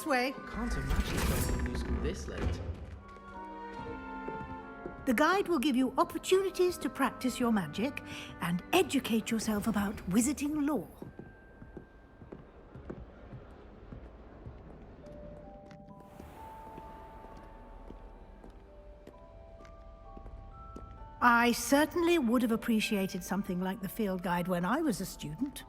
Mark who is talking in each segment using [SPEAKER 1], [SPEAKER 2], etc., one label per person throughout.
[SPEAKER 1] This way.
[SPEAKER 2] Can't imagine going to new school this late.
[SPEAKER 1] The guide will give you opportunities to practice your magic and educate yourself about wizarding lore. I certainly would have appreciated something like the field guide when I was a student.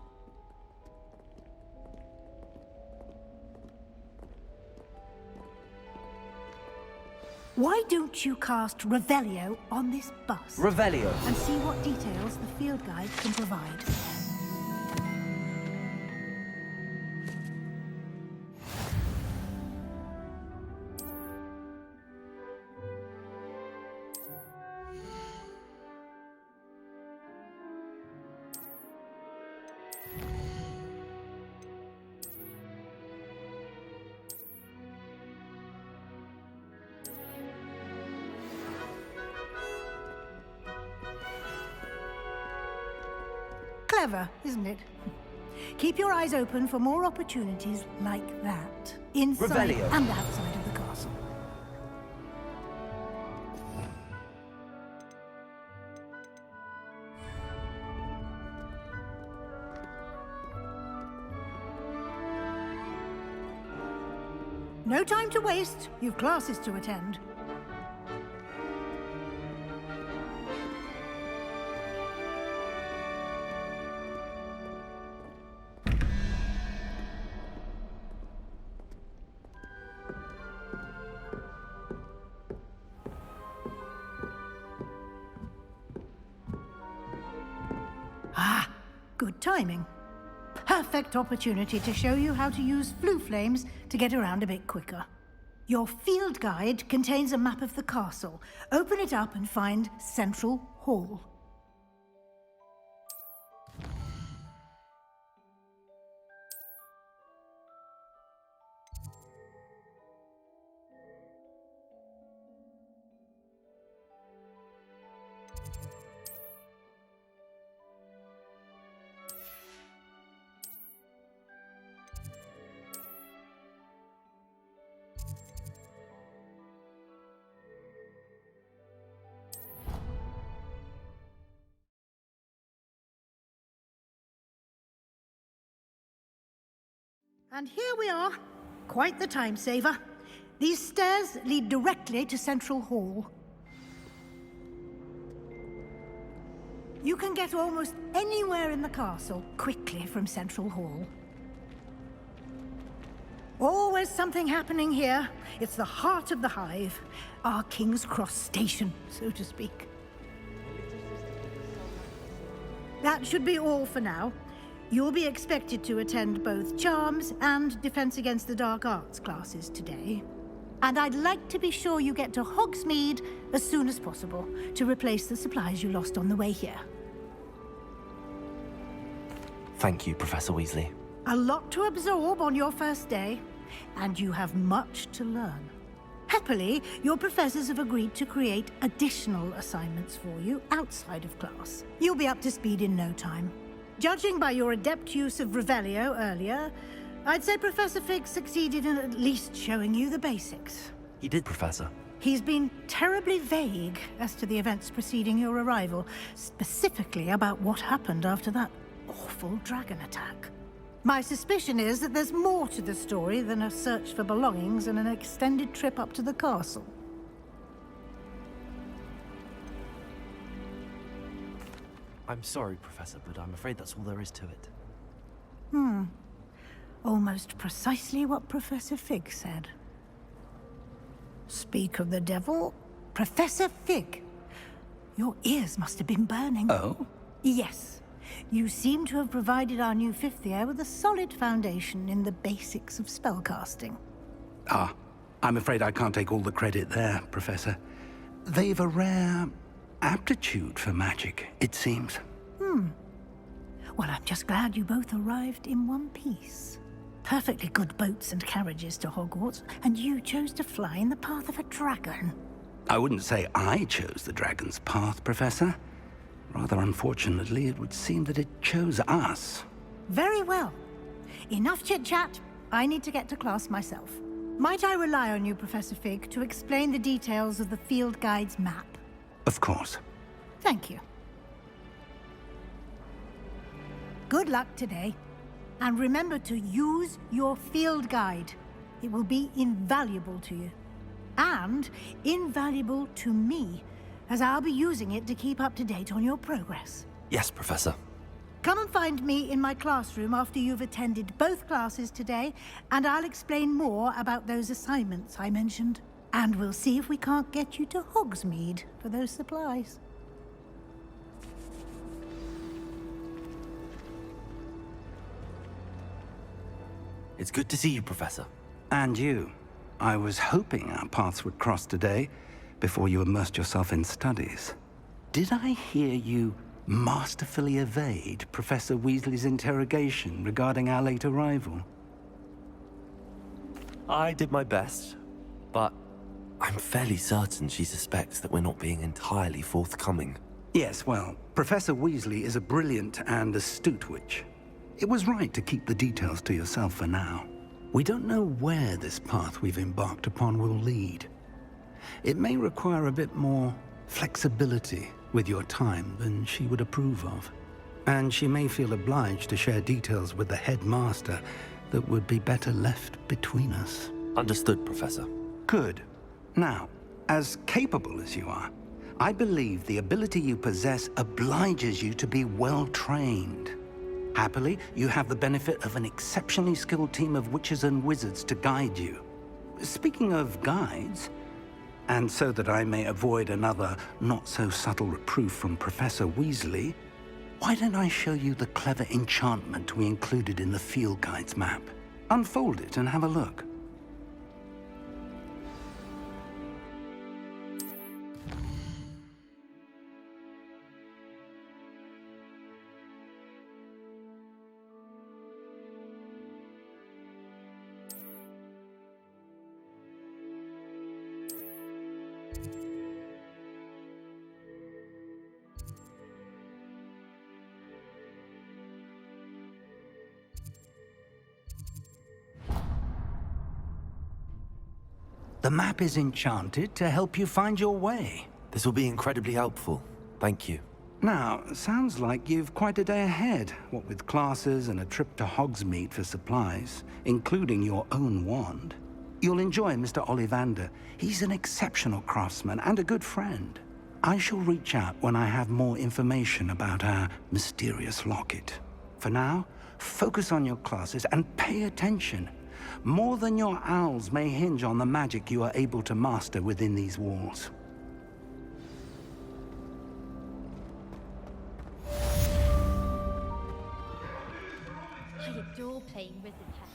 [SPEAKER 1] Why don't you cast Revelio on this bus?
[SPEAKER 3] Revelio.
[SPEAKER 1] And see what details the field guide can provide. Clever, isn't it? Keep your eyes open for more opportunities like that, inside
[SPEAKER 3] Revelio.
[SPEAKER 1] and outside of the castle. No time to waste. You've classes to attend. Ah, good timing. Perfect opportunity to show you how to use flue flames to get around a bit quicker. Your field guide contains a map of the castle. Open it up and find Central Hall. And here we are. Quite the time saver. These stairs lead directly to Central Hall. You can get almost anywhere in the castle quickly from Central Hall. Always something happening here. It's the heart of the hive. Our King's Cross station, so to speak. That should be all for now. You'll be expected to attend both Charms and Defense Against the Dark Arts classes today. And I'd like to be sure you get to Hogsmeade as soon as possible to replace the supplies you lost on the way here.
[SPEAKER 3] Thank you, Professor Weasley.
[SPEAKER 1] A lot to absorb on your first day, and you have much to learn. Happily, your professors have agreed to create additional assignments for you outside of class. You'll be up to speed in no time. Judging by your adept use of Revelio earlier, I'd say Professor Fig succeeded in at least showing you the basics.
[SPEAKER 3] He did, Professor.
[SPEAKER 1] He's been terribly vague as to the events preceding your arrival, specifically about what happened after that awful dragon attack. My suspicion is that there's more to the story than a search for belongings and an extended trip up to the castle.
[SPEAKER 3] I'm sorry, Professor, but I'm afraid that's all there is to it.
[SPEAKER 1] Almost precisely what Professor Fig said. Speak of the devil, Professor Fig. Your ears must have been burning.
[SPEAKER 4] Oh?
[SPEAKER 1] Yes. You seem to have provided our new fifth year with a solid foundation in the basics of spellcasting.
[SPEAKER 4] Ah, I'm afraid I can't take all the credit there, Professor. They've a rare aptitude for magic, it seems.
[SPEAKER 1] Well, I'm just glad you both arrived in one piece. Perfectly good boats and carriages to Hogwarts, and you chose to fly in the path of a dragon.
[SPEAKER 4] I wouldn't say I chose the dragon's path, Professor. Rather unfortunately, it would seem that it chose us.
[SPEAKER 1] Very well. Enough chit-chat. I need to get to class myself. Might I rely on you, Professor Fig, to explain the details of the field guide's map?
[SPEAKER 4] Of course.
[SPEAKER 1] Thank you. Good luck today. And remember to use your field guide. It will be invaluable to you. And invaluable to me, as I'll be using it to keep up to date on your progress.
[SPEAKER 3] Yes, Professor.
[SPEAKER 1] Come and find me in my classroom after you've attended both classes today, and I'll explain more about those assignments I mentioned. And we'll see if we can't get you to Hogsmeade for those supplies.
[SPEAKER 3] It's good to see you, Professor.
[SPEAKER 4] And you. I was hoping our paths would cross today, before you immersed yourself in studies. Did I hear you masterfully evade Professor Weasley's interrogation regarding our late arrival?
[SPEAKER 3] I did my best, but I'm fairly certain she suspects that we're not being entirely forthcoming.
[SPEAKER 4] Yes, well, Professor Weasley is a brilliant and astute witch. It was right to keep the details to yourself for now. We don't know where this path we've embarked upon will lead. It may require a bit more flexibility with your time than she would approve of. And she may feel obliged to share details with the headmaster that would be better left between us.
[SPEAKER 3] Understood, Professor.
[SPEAKER 4] Good. Now, as capable as you are, I believe the ability you possess obliges you to be well-trained. Happily, you have the benefit of an exceptionally skilled team of witches and wizards to guide you. Speaking of guides, and so that I may avoid another not-so-subtle reproof from Professor Weasley, why don't I show you the clever enchantment we included in the field guide's map? Unfold it and have a look. The map is enchanted to help you find your way.
[SPEAKER 3] This will be incredibly helpful. Thank you.
[SPEAKER 4] Now, sounds like you've quite a day ahead, what with classes and a trip to Hogsmeade for supplies, including your own wand. You'll enjoy Mr. Ollivander. He's an exceptional craftsman and a good friend. I shall reach out when I have more information about our mysterious locket. For now, focus on your classes and pay attention. More than your owls may hinge on the magic you are able to master within these walls.
[SPEAKER 5] I adore playing wizard hat.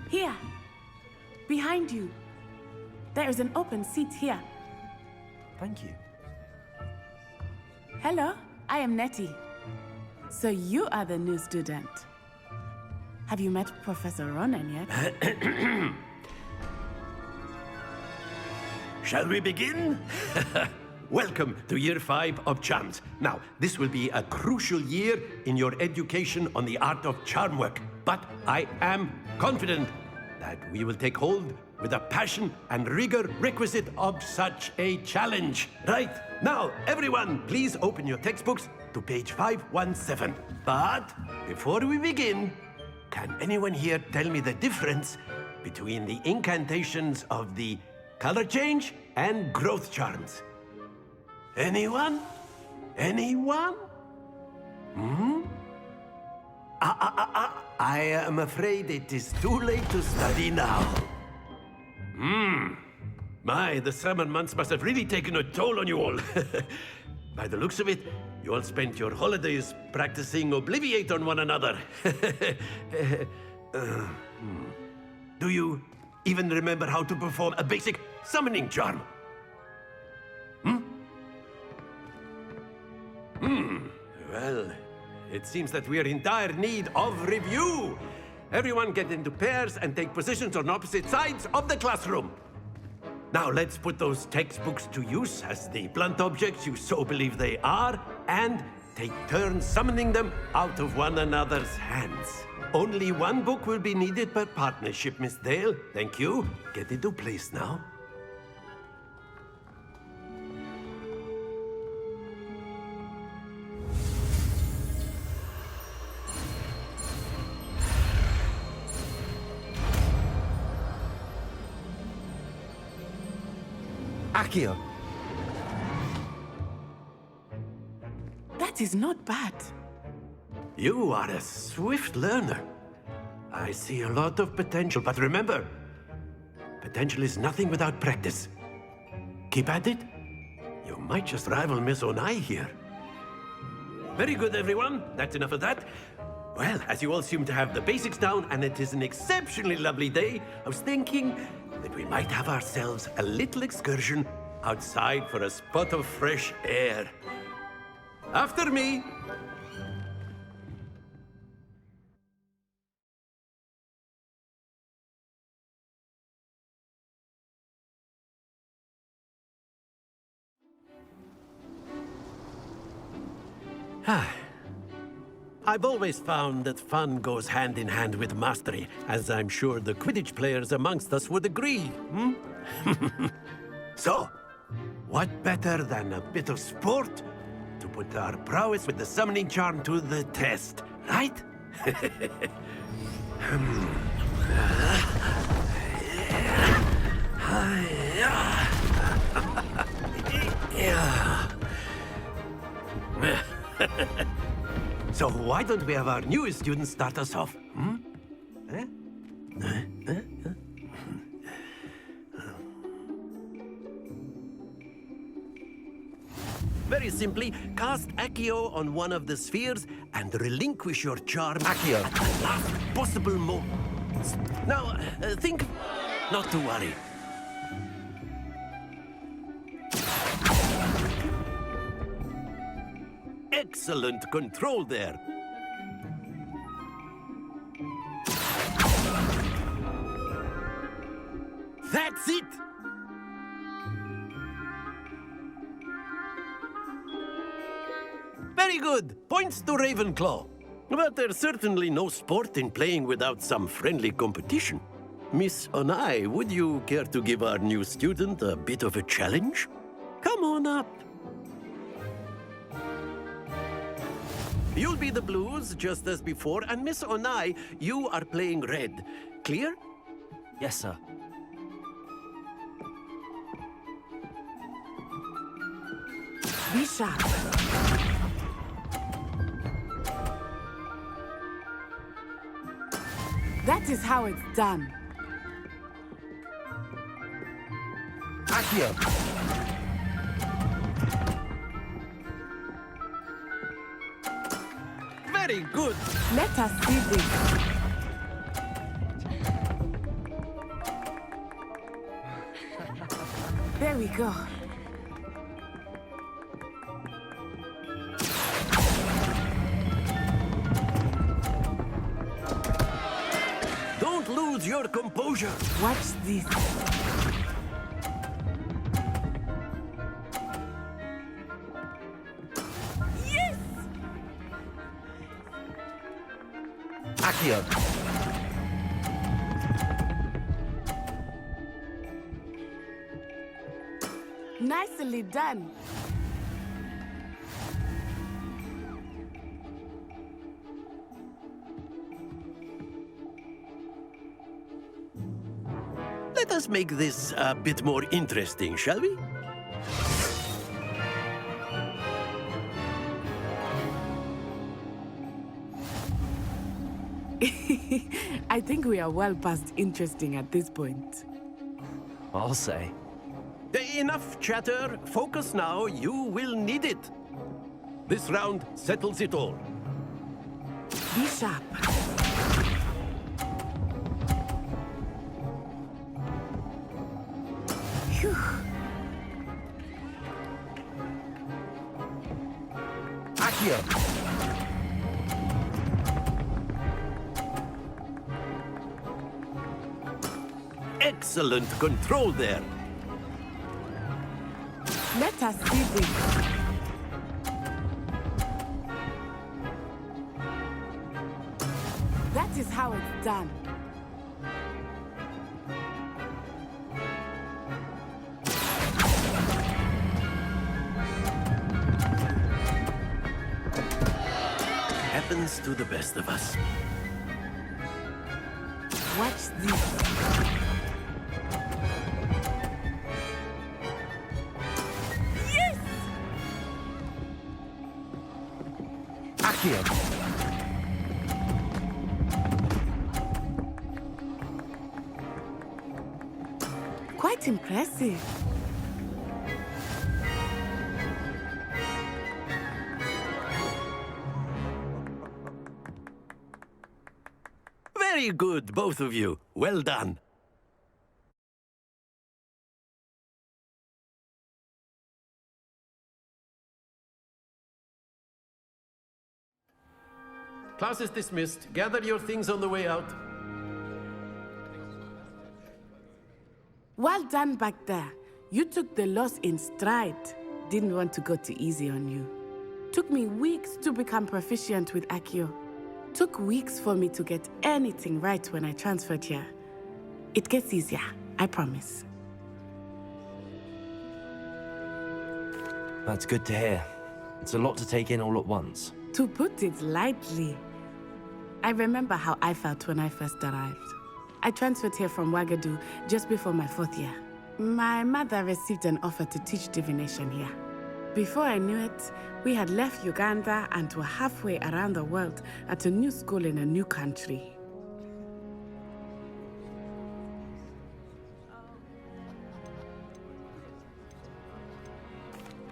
[SPEAKER 6] Here, behind you. There is an open seat here.
[SPEAKER 3] Thank you.
[SPEAKER 6] Hello, I am Nettie. So you are the new student. Have you met Professor Ronan yet?
[SPEAKER 7] Shall we begin? Welcome to Year 5 of Charms. Now, this will be a crucial year in your education on the art of charm work. But I am confident that we will take hold with the passion and rigor requisite of such a challenge. Right, now, everyone, please open your textbooks to page 517. But before we begin, can anyone here tell me the difference between the incantations of the color change and growth charms? Anyone? Anyone? I am afraid it is too late to study now. My, the summer months must have really taken a toll on you all. By the looks of it, you all spent your holidays practicing Obliviate on one another. Do you even remember how to perform a basic summoning charm? Well, it seems that we are in dire need of review. Everyone get into pairs and take positions on opposite sides of the classroom. Now let's put those textbooks to use as the blunt objects you so believe they are, and take turns summoning them out of one another's hands. Only one book will be needed per partnership, Miss Dale. Thank you. Get into place now.
[SPEAKER 3] Accio!
[SPEAKER 6] That is not bad.
[SPEAKER 7] You are a swift learner. I see a lot of potential, but remember, potential is nothing without practice. Keep at it. You might just rival Miss Onai here. Very good, everyone. That's enough of that. Well, as you all seem to have the basics down, and it is an exceptionally lovely day, I was thinking that we might have ourselves a little excursion outside for a spot of fresh air. After me. I've always found that fun goes hand in hand with mastery, as I'm sure the Quidditch players amongst us would agree. So, what better than a bit of sport to put our prowess with the summoning charm to the test, right? So why don't we have our newest student start us off? Very simply, cast Accio on one of the spheres and relinquish your charm
[SPEAKER 3] Accio.
[SPEAKER 7] at the last possible moment. Now, think... Not to worry. Excellent control there. That's it! Very good. Points to Ravenclaw. But there's certainly no sport in playing without some friendly competition. Miss Onai, would you care to give our new student a bit of a challenge? Come on up. You'll be the blues, just as before, and Miss Onai, you are playing red. Clear?
[SPEAKER 3] Yes, sir.
[SPEAKER 6] Be sharp. That is how it's done.
[SPEAKER 3] Accio!
[SPEAKER 7] Very good.
[SPEAKER 6] Let us see this. There we go.
[SPEAKER 7] Don't lose your composure.
[SPEAKER 6] Watch this. Yes!
[SPEAKER 3] Accio!
[SPEAKER 6] Nicely done.
[SPEAKER 7] Let us make this a bit more interesting, shall we?
[SPEAKER 6] I think we are well past interesting at this point.
[SPEAKER 3] I'll say.
[SPEAKER 7] Enough chatter. Focus now. You will need it. This round settles it all.
[SPEAKER 6] Be sharp. Phew.
[SPEAKER 3] Accio!
[SPEAKER 7] Excellent control there.
[SPEAKER 6] Let us see this. That is how it's done.
[SPEAKER 7] Happens to the best of us.
[SPEAKER 6] Watch this. Yes!
[SPEAKER 3] Accio!
[SPEAKER 6] Quite impressive.
[SPEAKER 7] Very good, both of you. Well done. Class is dismissed. Gather your things on the way out.
[SPEAKER 6] Well done back there. You took the loss in stride. Didn't want to go too easy on you. Took me weeks to become proficient with Accio. Took weeks for me to get anything right when I transferred here. It gets easier, I promise.
[SPEAKER 3] That's good to hear. It's a lot to take in all at once.
[SPEAKER 6] To put it lightly, I remember how I felt when I first arrived. I transferred here from Ouagadougou just before my 4th year. My mother received an offer to teach divination here. Before I knew it, we had left Uganda and were halfway around the world at a new school in a new country.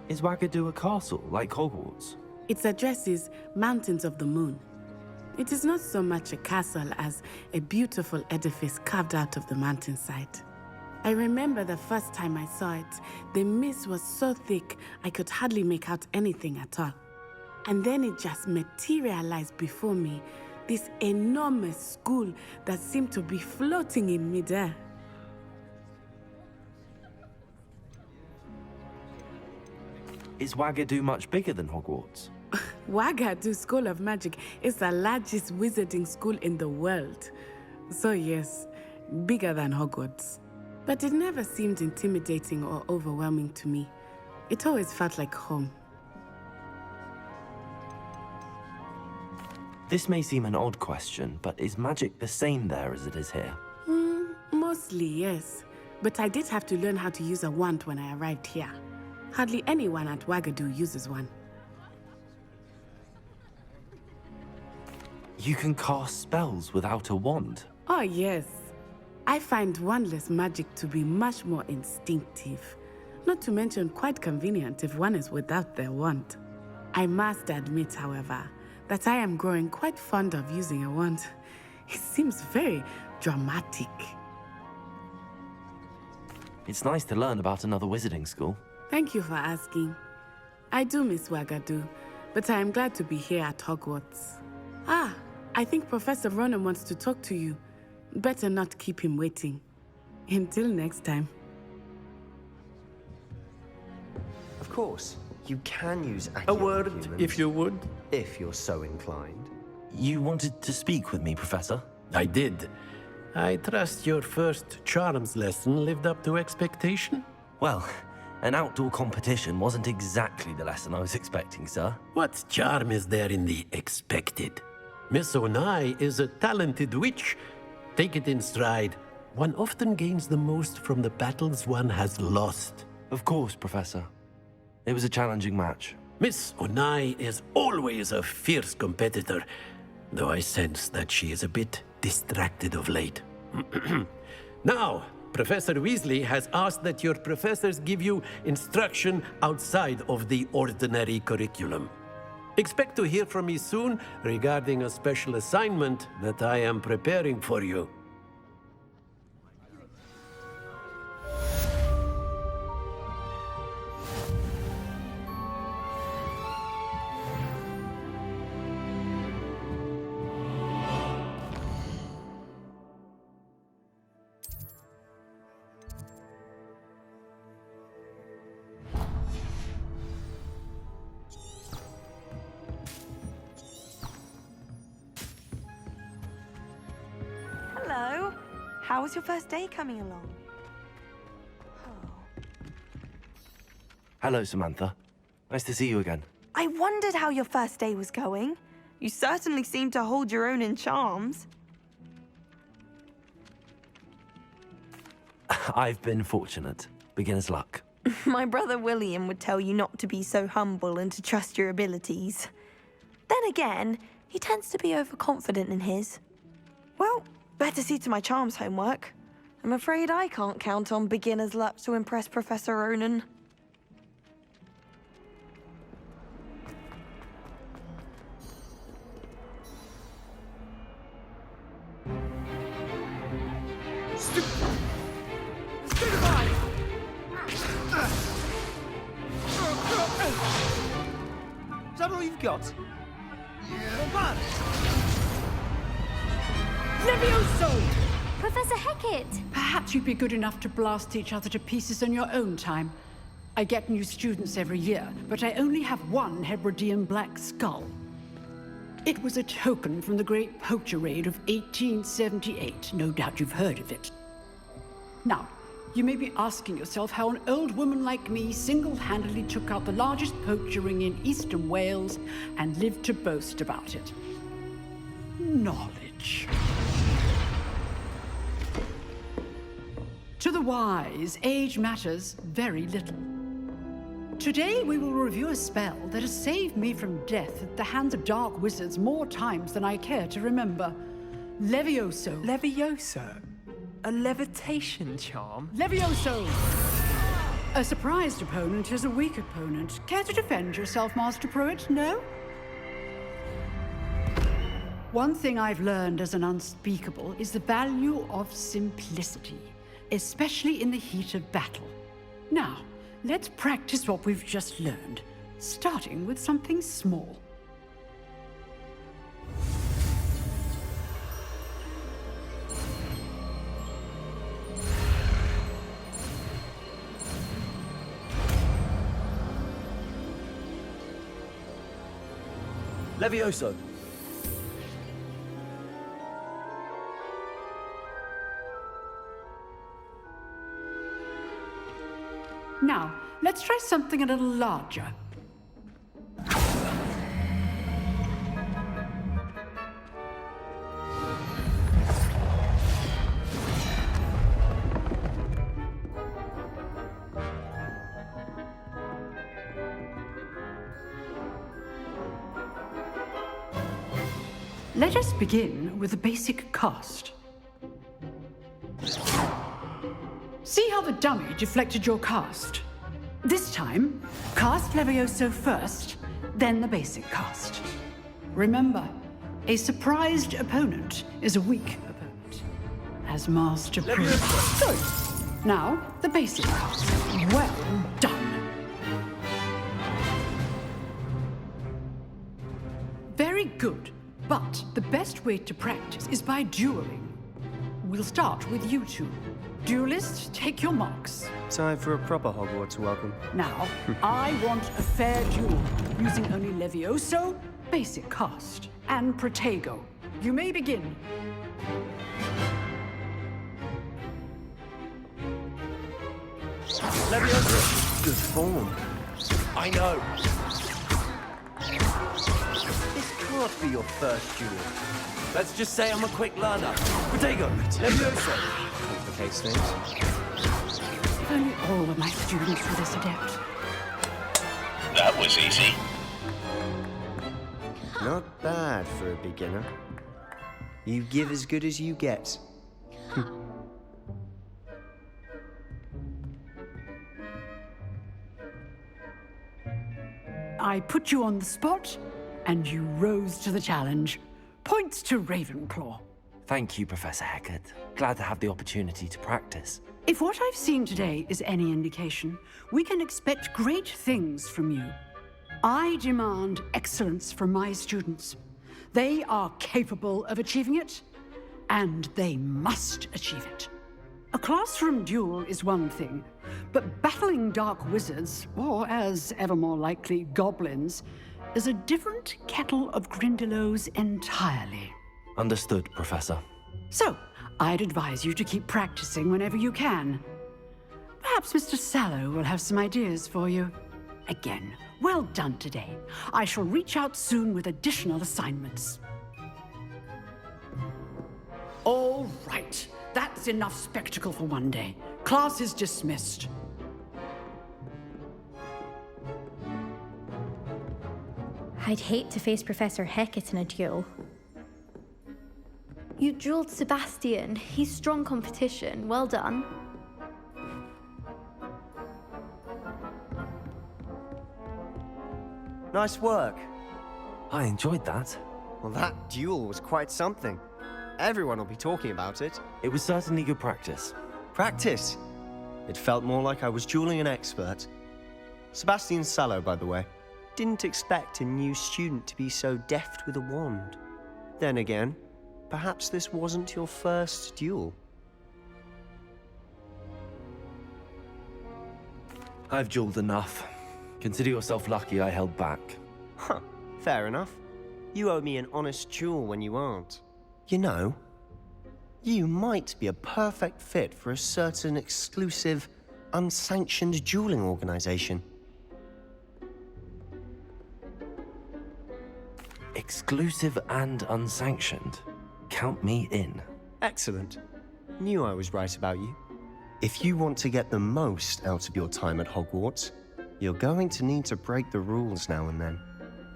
[SPEAKER 3] Is Ouagadougou a castle, like Hogwarts?
[SPEAKER 6] Its address is Mountains of the Moon. It is not so much a castle as a beautiful edifice carved out of the mountainside. I remember the first time I saw it, the mist was so thick I could hardly make out anything at all. And then it just materialized before me, this enormous school that seemed to be floating in midair.
[SPEAKER 3] Is Ouagadougou much bigger than Hogwarts?
[SPEAKER 6] Ouagadougou School of Magic is the largest wizarding school in the world. So yes, bigger than Hogwarts. But it never seemed intimidating or overwhelming to me. It always felt like home.
[SPEAKER 3] This may seem an odd question, but is magic the same there as it is here?
[SPEAKER 6] Mostly, yes. But I did have to learn how to use a wand when I arrived here. Hardly anyone at Ouagadougou uses one.
[SPEAKER 3] You can cast spells without a wand?
[SPEAKER 6] Oh, yes. I find wandless magic to be much more instinctive. Not to mention quite convenient if one is without their wand. I must admit, however, that I am growing quite fond of using a wand. It seems very dramatic.
[SPEAKER 3] It's nice to learn about another wizarding school.
[SPEAKER 6] Thank you for asking. I do miss Ouagadougou, but I am glad to be here at Hogwarts. Ah, I think Professor Ronan wants to talk to you. Better not keep him waiting. Until next time.
[SPEAKER 8] Of course, you can use
[SPEAKER 7] A
[SPEAKER 8] Accio
[SPEAKER 7] word,
[SPEAKER 8] humans,
[SPEAKER 7] if you would.
[SPEAKER 8] if you're so inclined.
[SPEAKER 3] You wanted to speak with me, Professor?
[SPEAKER 7] I did. I trust your first charms lesson lived up to expectation?
[SPEAKER 3] Well, an outdoor competition wasn't exactly the lesson I was expecting, sir.
[SPEAKER 7] What charm is there in the expected? Miss Onai is a talented witch. Take it in stride. One often gains the most from the battles one has lost.
[SPEAKER 3] Of course, Professor. It was a challenging match.
[SPEAKER 7] Miss Onai is always a fierce competitor, though I sense that she is a bit distracted of late. Now, Professor Weasley has asked that your professors give you instruction outside of the ordinary curriculum. Expect to hear from me soon regarding a special assignment that I am preparing for you.
[SPEAKER 9] How was your first day coming along? Oh.
[SPEAKER 3] Hello, Samantha. Nice to see you again.
[SPEAKER 9] I wondered how your first day was going. You certainly seem to hold your own in charms.
[SPEAKER 3] I've been fortunate. Beginner's luck.
[SPEAKER 9] My brother William would tell you not to be so humble and to trust your abilities. Then again, he tends to be overconfident in his. Well, better see to my charms homework. I'm afraid I can't count on beginner's luck to impress Professor Ronan.
[SPEAKER 2] Is that all you've got? Yeah.
[SPEAKER 10] Levioso!
[SPEAKER 5] Professor Hecat!
[SPEAKER 10] Perhaps you'd be good enough to blast each other to pieces in your own time. I get new students every year, but I only have one Hebridean black skull. It was a token from the Great Poacher Raid of 1878. No doubt you've heard of it. Now, you may be asking yourself how an old woman like me single-handedly took out the largest poacher ring in eastern Wales and lived to boast about it. Knowledge. To the wise, age matters very little. Today we will review a spell that has saved me from death at the hands of dark wizards more times than I care to remember. Levioso.
[SPEAKER 8] Levioso? A levitation charm?
[SPEAKER 10] Levioso! A surprised opponent is a weak opponent. Care to defend yourself, Master Pruitt? No? One thing I've learned as an unspeakable is the value of simplicity, especially in the heat of battle. Now, let's practice what we've just learned, starting with something small.
[SPEAKER 8] Levioso.
[SPEAKER 10] Now, let's try something a little larger. Let us begin with the basic cast. See how the dummy deflected your cast? This time, cast Levioso first, then the basic cast. Remember, a surprised opponent is a weak opponent. As Master Pruitt. Good. Now, the basic cast. Well done. Very good. But the best way to practice is by dueling. We'll start with you two. Duelists, take your marks.
[SPEAKER 8] Time for a proper Hogwarts welcome.
[SPEAKER 10] Now, I want a fair duel, using only Levioso, basic cast, and Protego. You may begin.
[SPEAKER 8] Levioso! Good form. I know. This can't be your first duel.
[SPEAKER 3] Let's just say I'm a quick learner.
[SPEAKER 8] Protego! Levioso! Complicates things.
[SPEAKER 10] If only all of my students were this adept.
[SPEAKER 11] That was easy.
[SPEAKER 8] Not bad for a beginner. You give as good as you get.
[SPEAKER 10] I put you on the spot, and you rose to the challenge. Points to Ravenclaw.
[SPEAKER 3] Thank you, Professor Hecat. Glad to have the opportunity to practice.
[SPEAKER 10] If what I've seen today is any indication, we can expect great things from you. I demand excellence from my students. They are capable of achieving it, and they must achieve it. A classroom duel is one thing, but battling dark wizards, or as ever more likely, goblins, is a different kettle of Grindylows entirely.
[SPEAKER 3] Understood, Professor.
[SPEAKER 10] So, I'd advise you to keep practicing whenever you can. Perhaps Mr. Sallow will have some ideas for you. Again, well done today. I shall reach out soon with additional assignments. All right. That's enough spectacle for one day. Class is dismissed.
[SPEAKER 5] I'd hate to face Professor Hecat in a duel. You dueled Sebastian. He's strong competition. Well done.
[SPEAKER 8] Nice work.
[SPEAKER 3] I enjoyed that.
[SPEAKER 8] Well, that duel was quite something. Everyone will be talking about it.
[SPEAKER 3] It was certainly good practice.
[SPEAKER 8] Practice? It felt more like I was dueling an expert. Sebastian Sallow, by the way. Didn't expect a new student to be so deft with a wand. Then again, perhaps this wasn't your first duel.
[SPEAKER 3] I've dueled enough. Consider yourself lucky I held back.
[SPEAKER 8] Huh, fair enough. You owe me an honest duel when you aren't. You know, you might be a perfect fit for a certain exclusive, unsanctioned dueling organization.
[SPEAKER 3] Exclusive and unsanctioned. Count me in.
[SPEAKER 8] Excellent. Knew I was right about you. If you want to get the most out of your time at Hogwarts, you're going to need to break the rules now and then.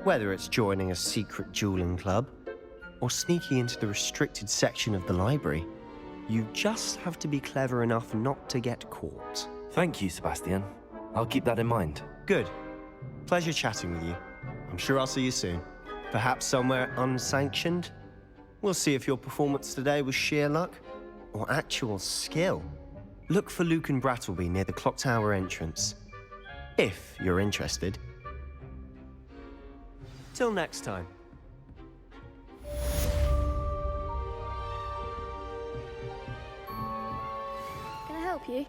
[SPEAKER 8] Whether it's joining a secret dueling club, or sneaking into the restricted section of the library, you just have to be clever enough not to get caught.
[SPEAKER 3] Thank you, Sebastian. I'll keep that in mind.
[SPEAKER 8] Good. Pleasure chatting with you. I'm sure I'll see you soon. Perhaps somewhere unsanctioned? We'll see if your performance today was sheer luck or actual skill. Look for Luke and Brattleby near the clock tower entrance. If you're interested. Till next time.
[SPEAKER 12] Can I help you?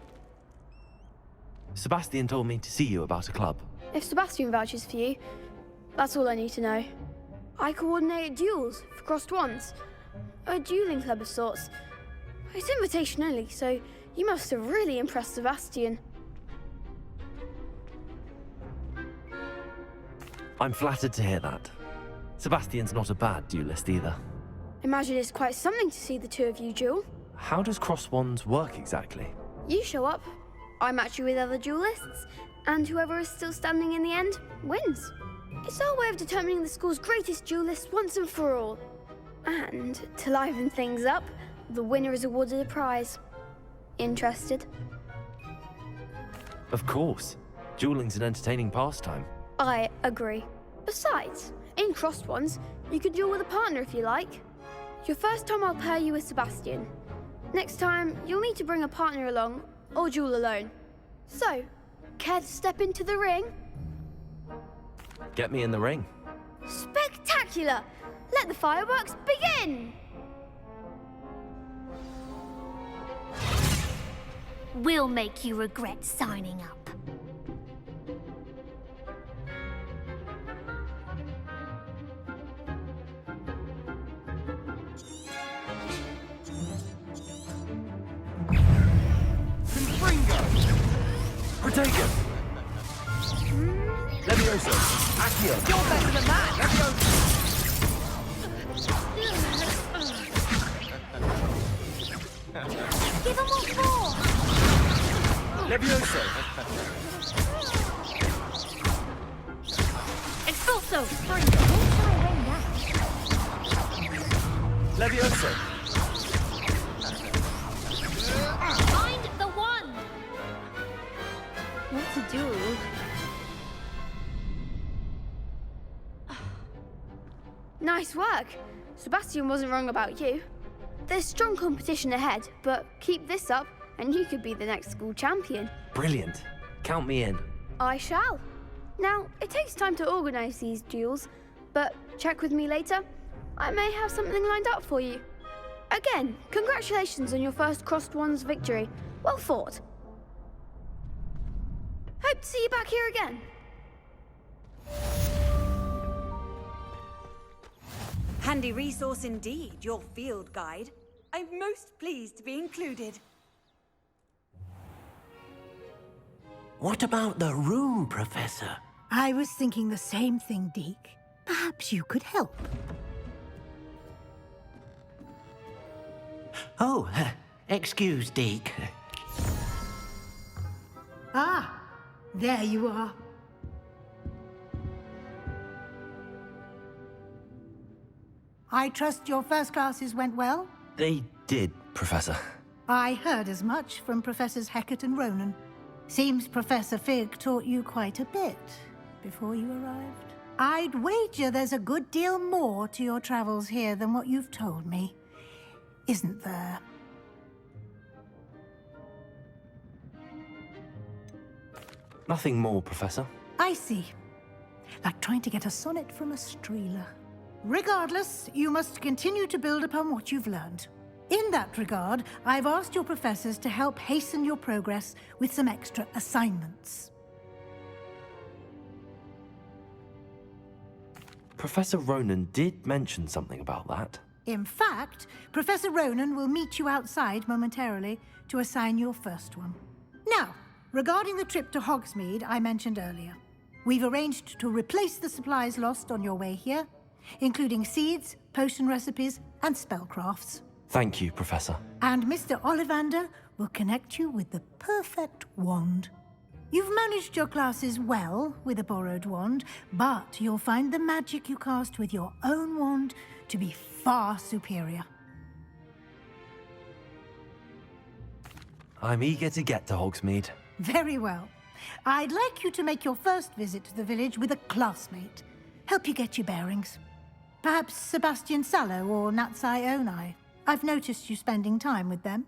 [SPEAKER 3] Sebastian told me to see you about a club.
[SPEAKER 12] If Sebastian vouches for you, that's all I need to know. I coordinate duels for crossed wands. A dueling club of sorts. It's invitation only, so you must have really impressed Sebastian.
[SPEAKER 3] I'm flattered to hear that. Sebastian's not a bad duelist either.
[SPEAKER 12] Imagine it's quite something to see the two of you duel.
[SPEAKER 3] How does cross wands work exactly?
[SPEAKER 12] You show up, I match you with other duelists, and whoever is still standing in the end wins. It's our way of determining the school's greatest duelist once and for all. And to liven things up, the winner is awarded a prize. Interested?
[SPEAKER 3] Of course. Dueling's an entertaining pastime.
[SPEAKER 12] I agree. Besides, in crossed ones, you could duel with a partner if you like. Your first time I'll pair you with Sebastian. Next time, you'll need to bring a partner along, or duel alone. So, care to step into the ring?
[SPEAKER 3] Get me in the ring.
[SPEAKER 12] Spectacular! Let the fireworks begin!
[SPEAKER 13] We'll make you regret signing up.
[SPEAKER 3] Protego! Levioso! Accio!
[SPEAKER 2] You're better than that!
[SPEAKER 13] Give them all four!
[SPEAKER 3] Levioso!
[SPEAKER 13] Expulso! Springo! Don't try away now.
[SPEAKER 3] Levioso!
[SPEAKER 13] Find the one!
[SPEAKER 5] What to do?
[SPEAKER 12] Nice work. Sebastian wasn't wrong about you. There's strong competition ahead, but keep this up and you could be the next school champion.
[SPEAKER 3] Brilliant. Count me in.
[SPEAKER 12] I shall. Now, it takes time to organise these duels, but check with me later. I may have something lined up for you. Again, congratulations on your first crossed wands victory. Well fought. Hope to see you back here again.
[SPEAKER 14] Handy resource indeed, your field guide. I'm most pleased to be included.
[SPEAKER 7] What about the room, Professor?
[SPEAKER 1] I was thinking the same thing, Deke. Perhaps you could help.
[SPEAKER 7] Oh, excuse, Deke.
[SPEAKER 1] Ah, there you are. I trust your first classes went well?
[SPEAKER 3] They did, Professor.
[SPEAKER 1] I heard as much from Professors Hecat and Ronan. Seems Professor Fig taught you quite a bit before you arrived. I'd wager there's a good deal more to your travels here than what you've told me. Isn't there?
[SPEAKER 3] Nothing more, Professor.
[SPEAKER 1] I see. Like trying to get a sonnet from a streeler. Regardless, you must continue to build upon what you've learned. In that regard, I've asked your professors to help hasten your progress with some extra assignments.
[SPEAKER 3] Professor Ronan did mention something about that.
[SPEAKER 1] In fact, Professor Ronan will meet you outside momentarily to assign your first one. Now, regarding the trip to Hogsmeade I mentioned earlier, we've arranged to replace the supplies lost on your way here, including seeds, potion recipes, and spellcrafts.
[SPEAKER 3] Thank you, Professor.
[SPEAKER 1] And Mr. Ollivander will connect you with the perfect wand. You've managed your classes well with a borrowed wand, but you'll find the magic you cast with your own wand to be far superior.
[SPEAKER 3] I'm eager to get to Hogsmeade.
[SPEAKER 1] Very well. I'd like you to make your first visit to the village with a classmate. Help you get your bearings. Perhaps Sebastian Sallow or Natsai Onai. I've noticed you spending time with them.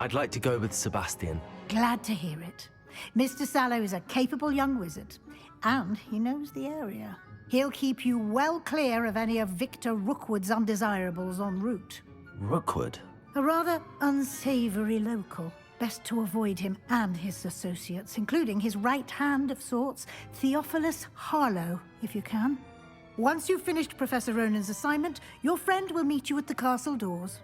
[SPEAKER 3] I'd like to go with Sebastian.
[SPEAKER 1] Glad to hear it. Mr. Sallow is a capable young wizard, and he knows the area. He'll keep you well clear of any of Victor Rookwood's undesirables en route.
[SPEAKER 3] Rookwood?
[SPEAKER 1] A rather unsavory local. Best to avoid him and his associates, including his right hand of sorts, Theophilus Harlow, if you can. Once you've finished Professor Ronan's assignment, your friend will meet you at the castle doors.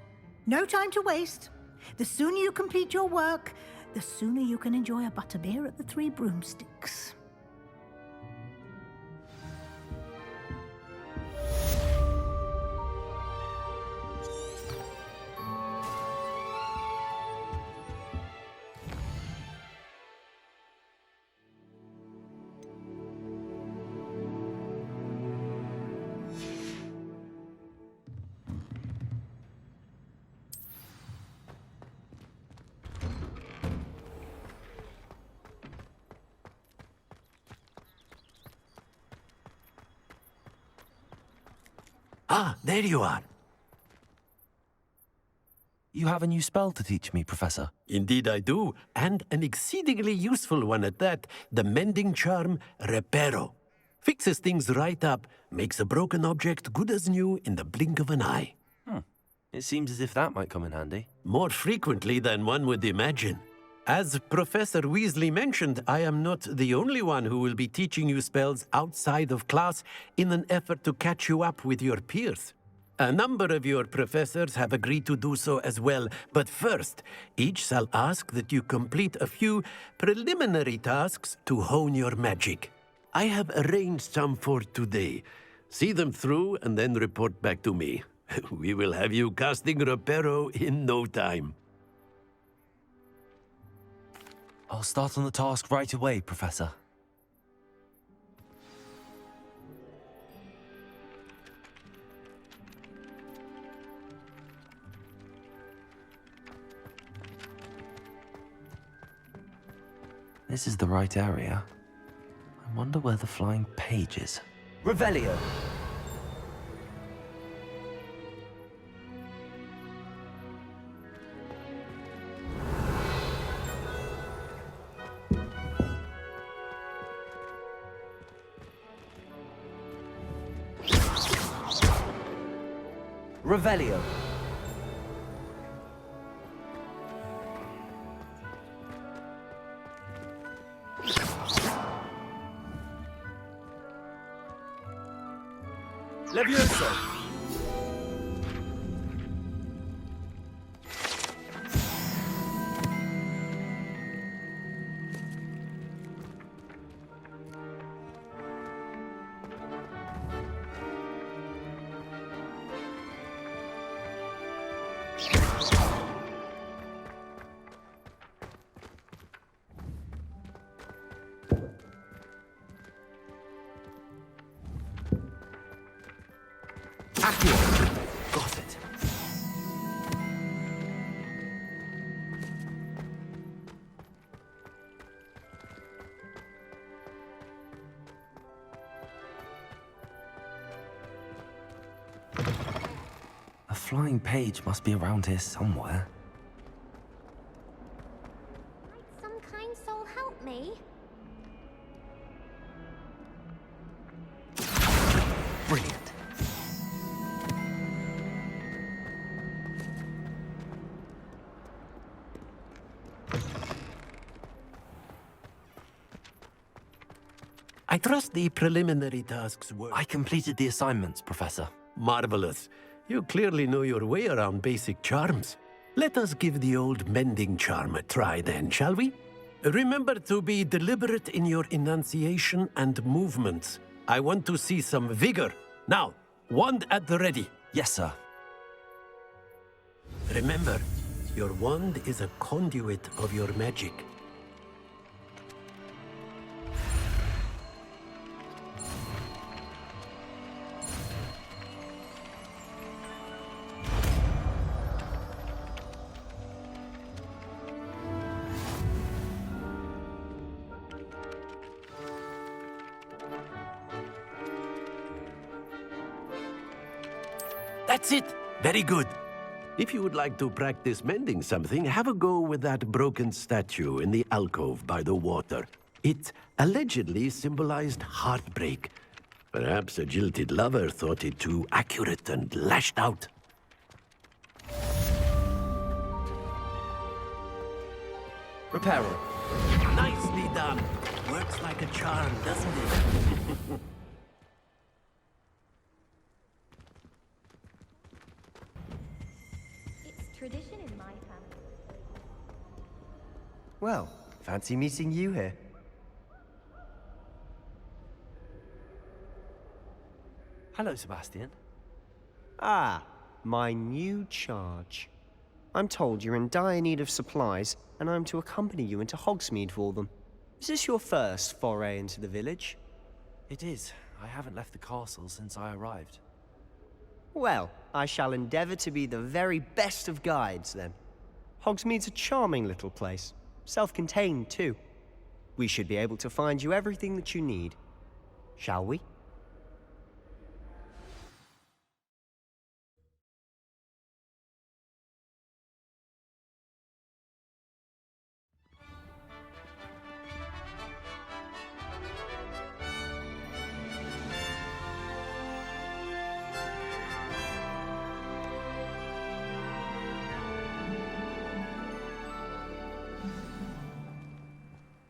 [SPEAKER 1] No time to waste. The sooner you complete your work, the sooner you can enjoy a butterbeer at the Three Broomsticks.
[SPEAKER 7] Ah, there you are.
[SPEAKER 3] You have a new spell to teach me, Professor.
[SPEAKER 7] Indeed I do, and an exceedingly useful one at that. The mending charm, Reparo. Fixes things right up, makes a broken object good as new in the blink of an eye.
[SPEAKER 3] It seems as if that might come in handy.
[SPEAKER 7] More frequently than one would imagine. As Professor Weasley mentioned, I am not the only one who will be teaching you spells outside of class in an effort to catch you up with your peers. A number of your professors have agreed to do so as well, but first, each shall ask that you complete a few preliminary tasks to hone your magic. I have arranged some for today. See them through and then report back to me. We will have you casting Reparo in no time.
[SPEAKER 3] I'll start on the task right away, Professor. This is the right area. I wonder where the flying page is. Revelio! Revelio.
[SPEAKER 7] Levioso!
[SPEAKER 3] Got it. A flying page must be around here somewhere.
[SPEAKER 13] Might some kind soul help me?
[SPEAKER 3] Brilliant.
[SPEAKER 7] I trust the preliminary tasks were...
[SPEAKER 3] I completed the assignments, Professor.
[SPEAKER 7] Marvelous. You clearly know your way around basic charms. Let us give the old mending charm a try then, shall we? Remember to be deliberate in your enunciation and movements. I want to see some vigor. Now, wand at the ready.
[SPEAKER 3] Yes, sir.
[SPEAKER 7] Remember, your wand is a conduit of your magic. That's it! Very good. If you would like to practice mending something, have a go with that broken statue in the alcove by the water. It allegedly symbolized heartbreak. Perhaps a jilted lover thought it too accurate and lashed out.
[SPEAKER 3] Repairer.
[SPEAKER 7] Nicely done. Works like a charm, doesn't it?
[SPEAKER 5] It's tradition in my family.
[SPEAKER 8] Well, fancy meeting you here.
[SPEAKER 3] Hello, Sebastian.
[SPEAKER 8] Ah, my new charge. I'm told you're in dire need of supplies, and I'm to accompany you into Hogsmeade for them. Is this your first foray into the village?
[SPEAKER 3] It is. I haven't left the castle since I arrived.
[SPEAKER 8] Well, I shall endeavour to be the very best of guides, then. Hogsmeade's a charming little place. Self-contained, too. We should be able to find you everything that you need. Shall we?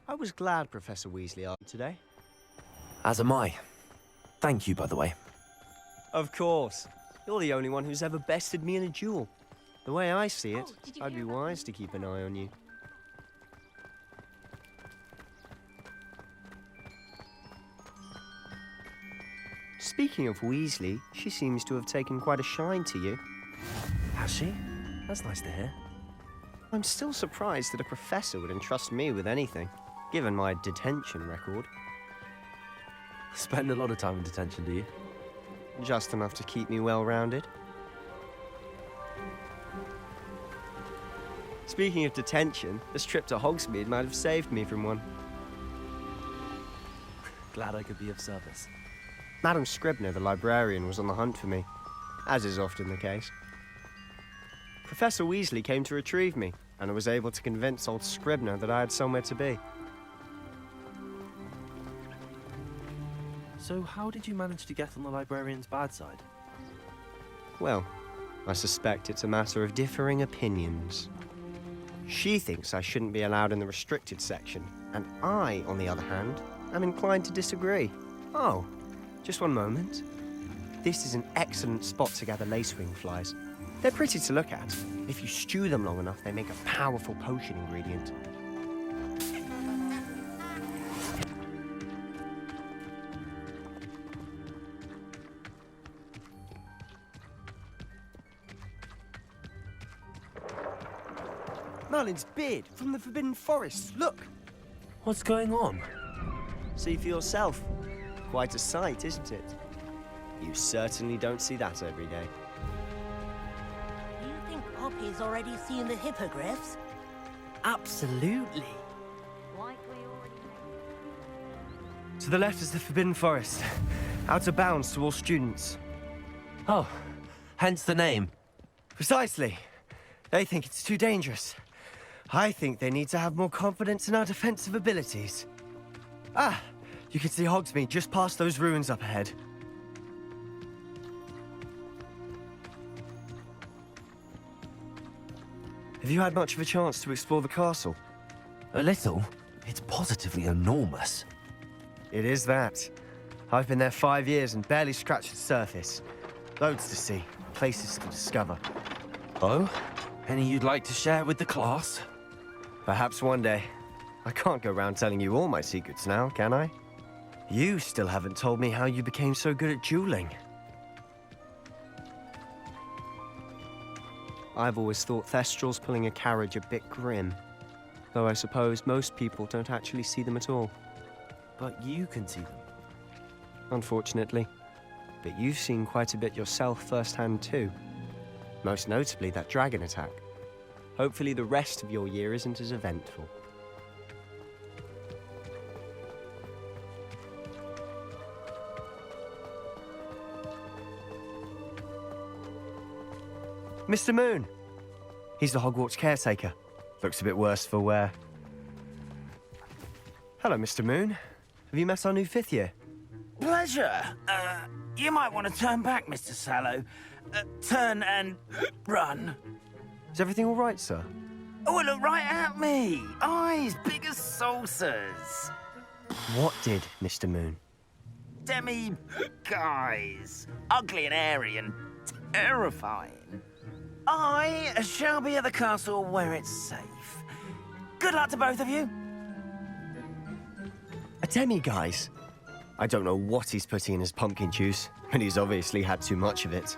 [SPEAKER 8] I was glad Professor Weasley asked today.
[SPEAKER 3] As am I. Thank you, by the way.
[SPEAKER 8] Of course. You're the only one who's ever bested me in a duel. The way I see it,
[SPEAKER 5] did you
[SPEAKER 8] I'd
[SPEAKER 5] hear
[SPEAKER 8] be
[SPEAKER 5] about
[SPEAKER 8] wise to keep an eye on you. Speaking of Weasley, she seems to have taken quite a shine to you.
[SPEAKER 3] Has she? That's nice to hear.
[SPEAKER 8] I'm still surprised that a professor would entrust me with anything, given my detention record.
[SPEAKER 3] Spend a lot of time in detention, do you?
[SPEAKER 8] Just enough to keep me well-rounded. Speaking of detention, this trip to Hogsmeade might have saved me from one.
[SPEAKER 3] Glad I could be of service.
[SPEAKER 8] Madam Scribner, the librarian, was on the hunt for me, as is often the case. Professor Weasley came to retrieve me, and I was able to convince old Scribner that I had somewhere to be.
[SPEAKER 3] So how did you manage to get on the librarian's bad side?
[SPEAKER 8] Well, I suspect it's a matter of differing opinions. She thinks I shouldn't be allowed in the restricted section, and I, on the other hand, am inclined to disagree. Oh, just one moment. This is an excellent spot to gather lacewing flies. They're pretty to look at. If you stew them long enough, they make a powerful potion ingredient. Merlin's beard from the Forbidden Forest. Look!
[SPEAKER 3] What's going on?
[SPEAKER 8] See for yourself. Quite a sight, isn't it? You certainly don't see that every day.
[SPEAKER 15] Do you think Poppy's already seen the hippogriffs?
[SPEAKER 2] Absolutely.
[SPEAKER 15] Like we already
[SPEAKER 8] To the left is the Forbidden Forest. Out of bounds to all students.
[SPEAKER 3] Oh, hence the name.
[SPEAKER 8] Precisely. They think it's too dangerous. I think they need to have more confidence in our defensive abilities. Ah, you can see Hogsmeade just past those ruins up ahead. Have you had much of a chance to explore the castle?
[SPEAKER 3] A little. It's positively enormous.
[SPEAKER 8] It is that. I've been there 5 years and barely scratched the surface. Loads to see, places to discover.
[SPEAKER 3] Oh? Any you'd like to share with the class?
[SPEAKER 8] Perhaps one day. I can't go around telling you all my secrets now, can I? You still haven't told me how you became so good at dueling. I've always thought Thestrals pulling a carriage a bit grim. Though I suppose most people don't actually see them at all.
[SPEAKER 3] But you can see them.
[SPEAKER 8] Unfortunately. But you've seen quite a bit yourself firsthand too. Most notably that dragon attack. Hopefully the rest of your year isn't as eventful. Mr. Moon! He's the Hogwarts caretaker. Looks a bit worse for wear. Hello, Mr. Moon. Have you met our new 5th year?
[SPEAKER 2] Pleasure. You might want to turn back, Mr. Sallow. Turn and run.
[SPEAKER 8] Is everything all right, sir?
[SPEAKER 2] Oh, look right at me. Eyes big as saucers.
[SPEAKER 8] What did, Mr. Moon?
[SPEAKER 2] Guys. Ugly and airy and terrifying. I shall be at the castle where it's safe. Good luck to both of you.
[SPEAKER 8] A demi-guise? I don't know what he's putting in his pumpkin juice, but he's obviously had too much of it.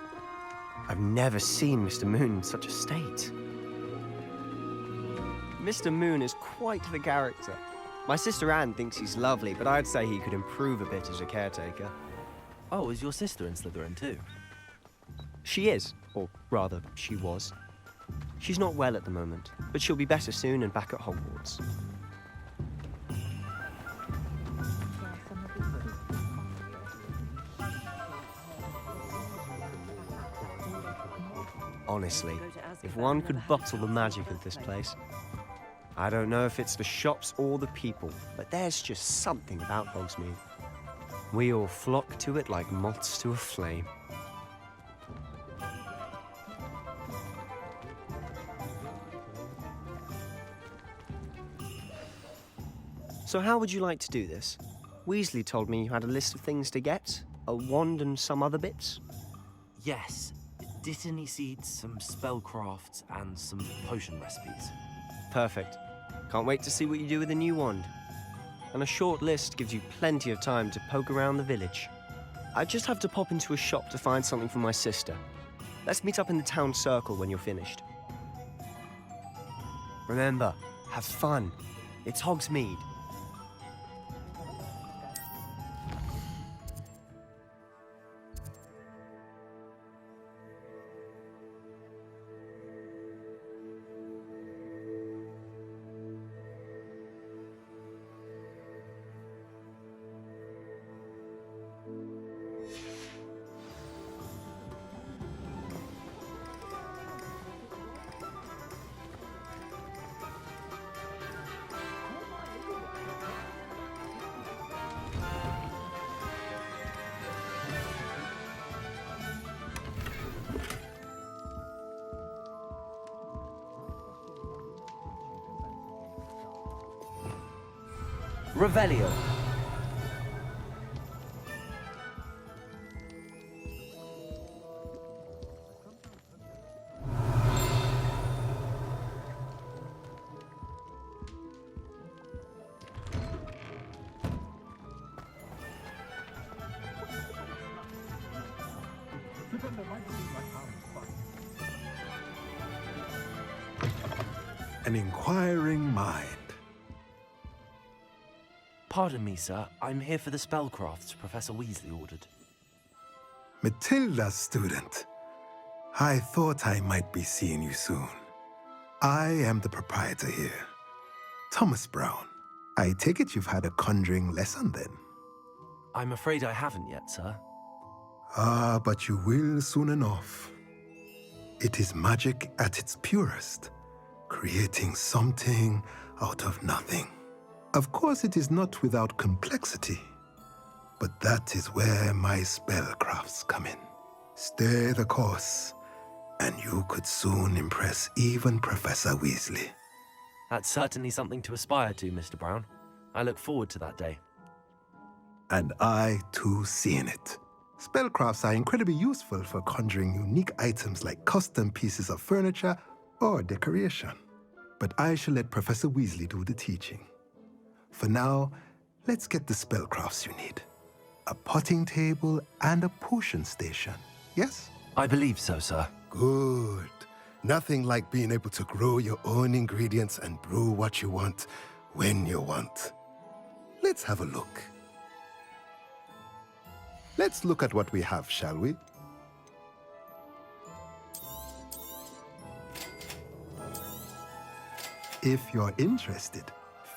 [SPEAKER 8] I've never seen Mr. Moon in such a state. Mr. Moon is quite the character. My sister Anne thinks he's lovely, but I'd say he could improve a bit as a caretaker.
[SPEAKER 3] Oh, is your sister in Slytherin too?
[SPEAKER 8] She is, or rather, she was. She's not well at the moment, but she'll be better soon and back at Hogwarts. Honestly, if one could bottle the magic of this place. I don't know if it's the shops or the people, but there's just something about Hogsmeade. We all flock to it like moths to a flame. So how would you like to do this? Weasley told me you had a list of things to get, a wand and some other bits.
[SPEAKER 3] Yes. Dittany seeds, some spellcrafts, and some potion recipes.
[SPEAKER 8] Perfect. Can't wait to see what you do with the new wand. And a short list gives you plenty of time to poke around the village. I just have to pop into a shop to find something for my sister. Let's meet up in the town circle when you're finished. Remember, have fun. It's Hogsmeade.
[SPEAKER 2] Revelio.
[SPEAKER 16] an inquiring mind.
[SPEAKER 3] Pardon me, sir. I'm here for the spellcrafts Professor Weasley ordered.
[SPEAKER 16] Matilda's student. I thought I might be seeing you soon. I am the proprietor here, Thomas Brown. I take it you've had a conjuring lesson then?
[SPEAKER 3] I'm afraid I haven't yet, sir.
[SPEAKER 16] Ah, but you will soon enough. It is magic at its purest, creating something out of nothing. Of course, it is not without complexity, but that is where my spellcrafts come in. Stay the course, and you could soon impress even Professor Weasley.
[SPEAKER 3] That's certainly something to aspire to, Mr. Brown. I look forward to that day.
[SPEAKER 16] And I, too, seeing it. Spellcrafts are incredibly useful for conjuring unique items like custom pieces of furniture or decoration. But I shall let Professor Weasley do the teaching. For now, let's get the spellcrafts you need. A potting table and a potion station, yes?
[SPEAKER 3] I believe so, sir.
[SPEAKER 16] Good. Nothing like being able to grow your own ingredients and brew what you want when you want. Let's have a look. Let's look at what we have, shall we? If you're interested,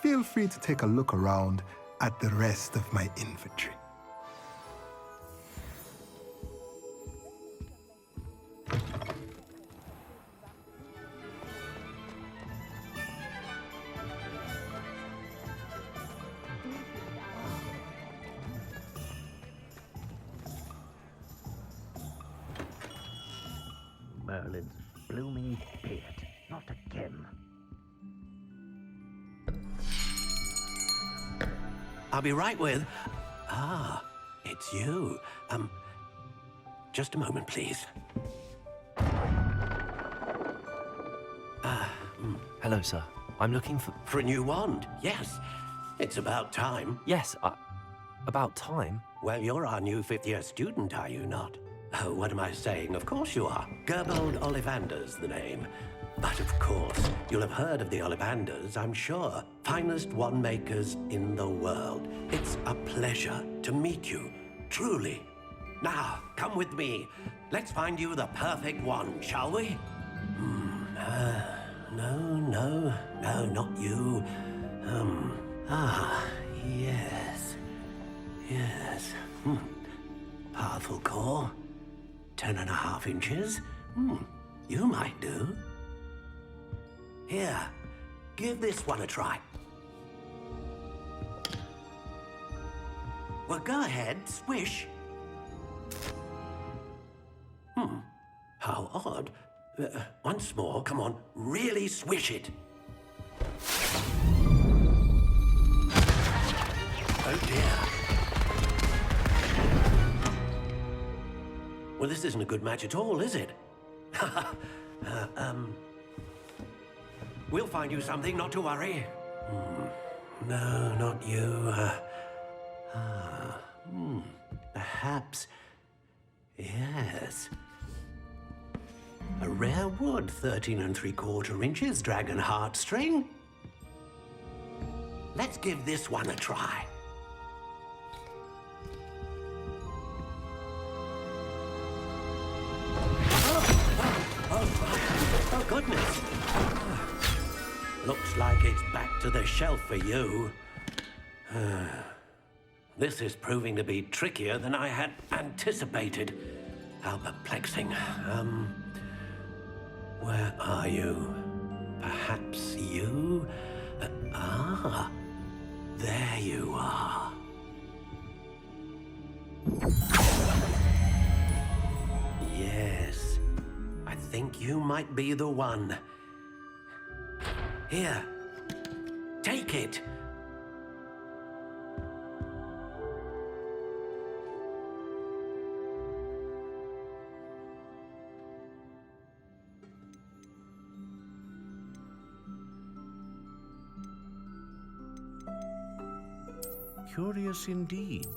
[SPEAKER 16] feel free to take a look around at the rest of my inventory.
[SPEAKER 17] Merlin's blooming beard. Not again.
[SPEAKER 7] I'll be right with... Ah, it's you. Just a moment, please.
[SPEAKER 3] Hello, sir. I'm looking for...
[SPEAKER 7] For a new wand, yes. It's about time.
[SPEAKER 3] Yes, about time?
[SPEAKER 7] Well, you're our new fifth-year student, are you not? Oh, what am I saying? Of course you are. Gerbold Ollivander's the name. But of course, you'll have heard of the Ollivanders, I'm sure. Finest wand makers in the world. It's a pleasure to meet you, truly. Now, come with me. Let's find you the perfect wand, shall we? No, not you. Yes. Powerful core. 10.5 inches. You might do. Here, give this one a try. Well, go ahead, swish. How odd. Once more, come on, really swish it. Oh dear. Well, this isn't a good match at all, is it? We'll find you something, not to worry. No, not you. Perhaps... Yes. A rare wood, 13 3/4 inches, dragon heartstring. Let's give this one a try. Oh, goodness. Looks like it's back to the shelf for you. This is proving to be trickier than I had anticipated. How perplexing. Where are you? Perhaps you? There you are. Yes. I think you might be the one. Here. Take it.
[SPEAKER 17] Curious indeed.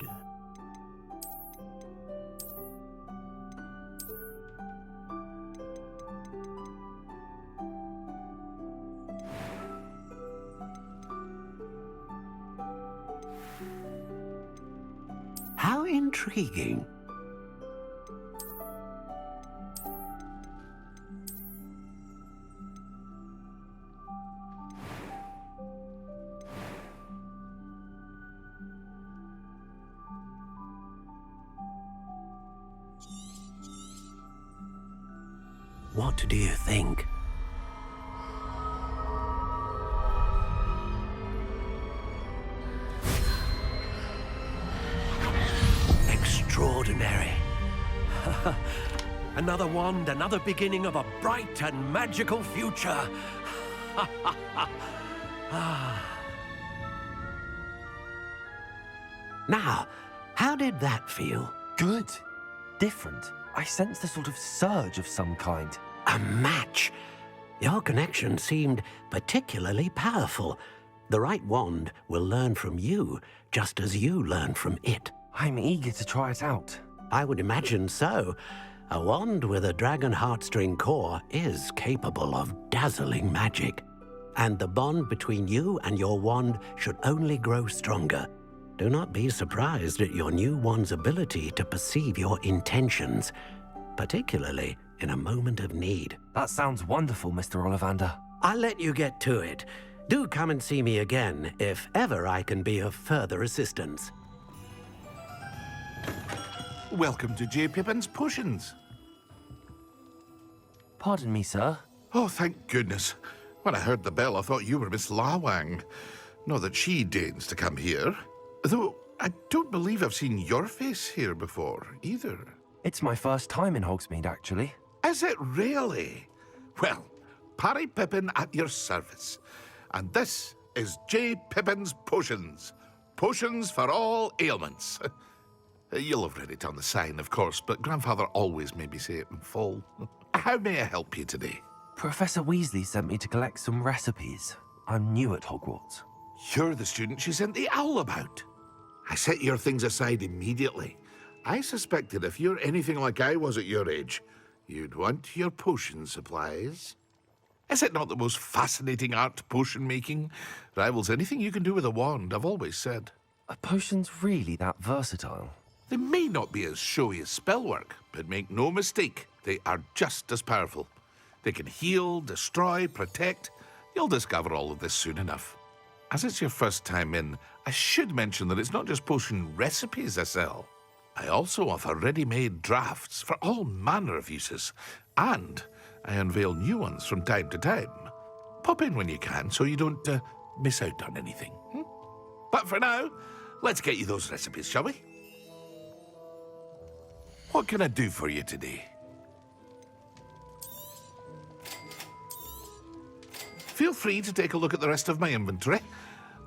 [SPEAKER 7] intriguing. What do you think? Extraordinary. Another wand, another beginning of a bright and magical future. Now, how did that feel?
[SPEAKER 3] Good. Different. I sensed a sort of surge of some kind.
[SPEAKER 7] A match. Your connection seemed particularly powerful. The right wand will learn from you, just as you learn from it.
[SPEAKER 3] I'm eager to try it out.
[SPEAKER 7] I would imagine so. A wand with a dragon heartstring core is capable of dazzling magic. And the bond between you and your wand should only grow stronger. Do not be surprised at your new wand's ability to perceive your intentions, particularly in a moment of need.
[SPEAKER 3] That sounds wonderful, Mr. Ollivander.
[SPEAKER 7] I'll let you get to it. Do come and see me again if ever I can be of further assistance.
[SPEAKER 18] Welcome to J. Pippin's Potions.
[SPEAKER 3] Pardon me, sir.
[SPEAKER 18] Oh, thank goodness. When I heard the bell, I thought you were Miss Lawang. Not that she deigns to come here. Though, I don't believe I've seen your face here before, either.
[SPEAKER 3] It's my first time in Hogsmeade, actually.
[SPEAKER 18] Is it really? Well, Parry Pippin at your service. And this is J. Pippin's Potions. Potions for all ailments. You'll have read it on the sign, of course, but Grandfather always made me say it in full. How may I help you today?
[SPEAKER 3] Professor Weasley sent me to collect some recipes. I'm new at Hogwarts.
[SPEAKER 18] You're the student she sent the owl about. I set your things aside immediately. I suspected if you're anything like I was at your age, you'd want your potion supplies. Is it not the most fascinating art, potion making? Rivals anything you can do with a wand, I've always said.
[SPEAKER 3] Are potions really that versatile?
[SPEAKER 18] They may not be as showy as spellwork, but make no mistake, they are just as powerful. They can heal, destroy, protect. You'll discover all of this soon enough. As it's your first time in, I should mention that it's not just potion recipes I sell. I also offer ready-made drafts for all manner of uses, and I unveil new ones from time to time. Pop in when you can so you don't miss out on anything. But for now, let's get you those recipes, shall we? What can I do for you today? Feel free to take a look at the rest of my inventory,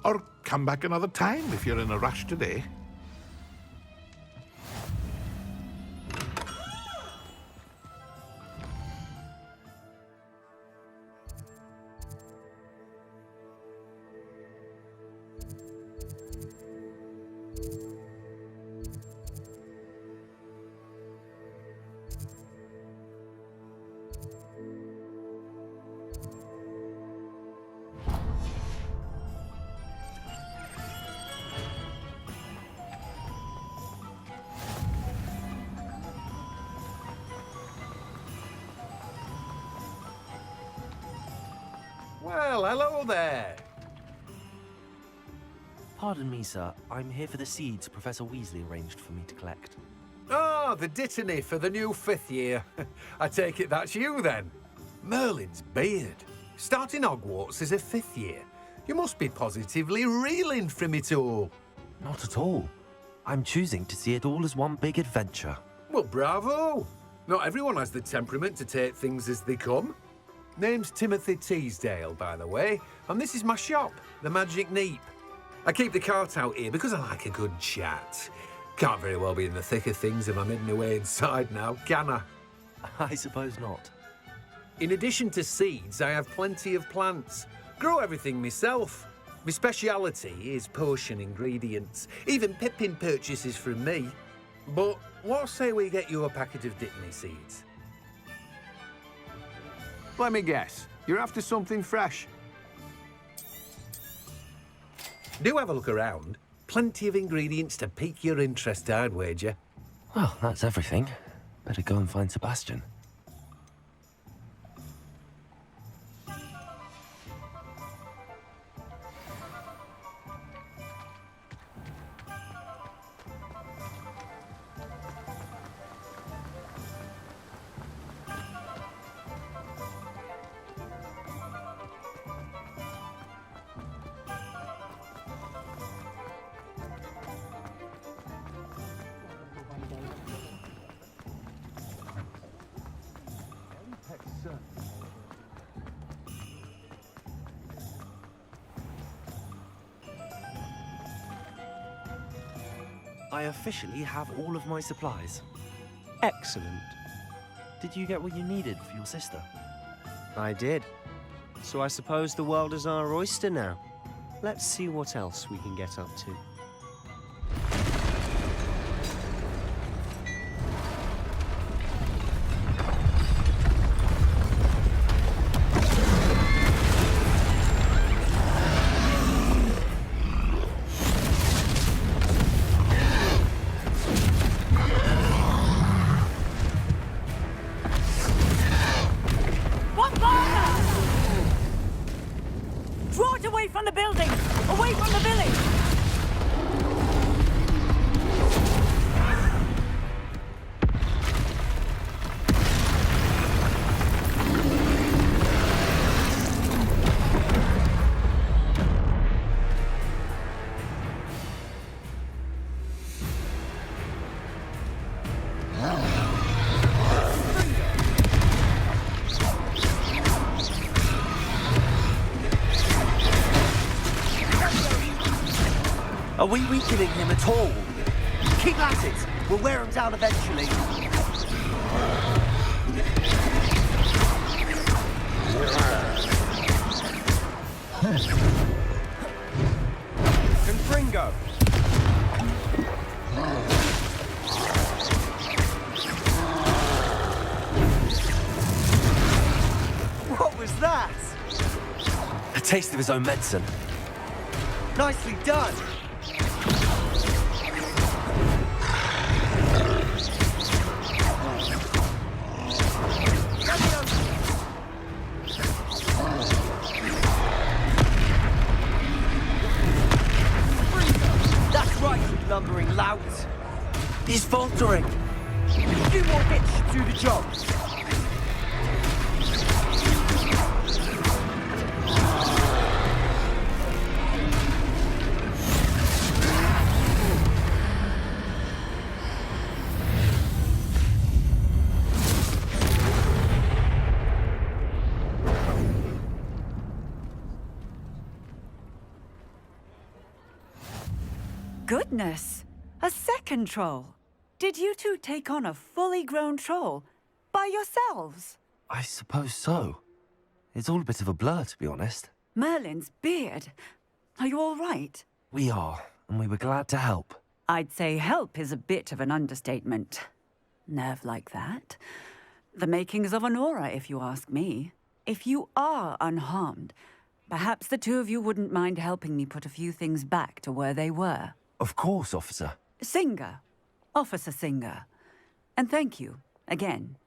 [SPEAKER 18] or come back another time if you're in a rush today.
[SPEAKER 19] Well, hello there.
[SPEAKER 3] Pardon me, sir. I'm here for the seeds Professor Weasley arranged for me to collect.
[SPEAKER 19] Oh, the dittany for the new 5th year. I take it that's you, then. Merlin's beard. Starting Hogwarts as a 5th year. You must be positively reeling from it all.
[SPEAKER 3] Not at all. I'm choosing to see it all as one big adventure.
[SPEAKER 19] Well, bravo. Not everyone has the temperament to take things as they come. Name's Timothy Teasdale, by the way, and this is my shop, the Magic Neep. I keep the cart out here because I like a good chat. Can't very well be in the thick of things if I'm hidden away inside now, can I?
[SPEAKER 3] I suppose not.
[SPEAKER 19] In addition to seeds, I have plenty of plants. Grow everything myself. My speciality is potion ingredients. Even Pippin purchases from me. But what say we get you a packet of Dittany seeds?
[SPEAKER 20] Let me guess. You're after something fresh.
[SPEAKER 19] Do have a look around. Plenty of ingredients to pique your interest, I'd wager.
[SPEAKER 3] Well, that's everything. Better go and find Sebastian. I officially have all of my supplies.
[SPEAKER 8] Excellent.
[SPEAKER 3] Did you get what you needed for your sister?
[SPEAKER 8] I did. So I suppose the world is our oyster now. Let's see what else we can get up to.
[SPEAKER 15] Draw it away from the building! Away from the village!
[SPEAKER 3] Are we weakening him at all? Keep at it! We'll wear him down eventually.
[SPEAKER 8] Confringo!
[SPEAKER 3] What was that? A taste of his own medicine. Nicely done! That's right, you lumbering lout! He's faltering! A few more hits should do the job!
[SPEAKER 10] Goodness! A second troll! Did you two take on a fully grown troll? By yourselves?
[SPEAKER 3] I suppose so. It's all a bit of a blur, to be honest.
[SPEAKER 10] Merlin's beard. Are you all right?
[SPEAKER 3] We are, and we were glad to help.
[SPEAKER 10] I'd say help is a bit of an understatement. Nerve like that. The makings of an aura, if you ask me. If you are unharmed, perhaps the two of you wouldn't mind helping me put a few things back to where they were.
[SPEAKER 3] Of course, officer.
[SPEAKER 10] Singer. Officer Singer. And thank you, again.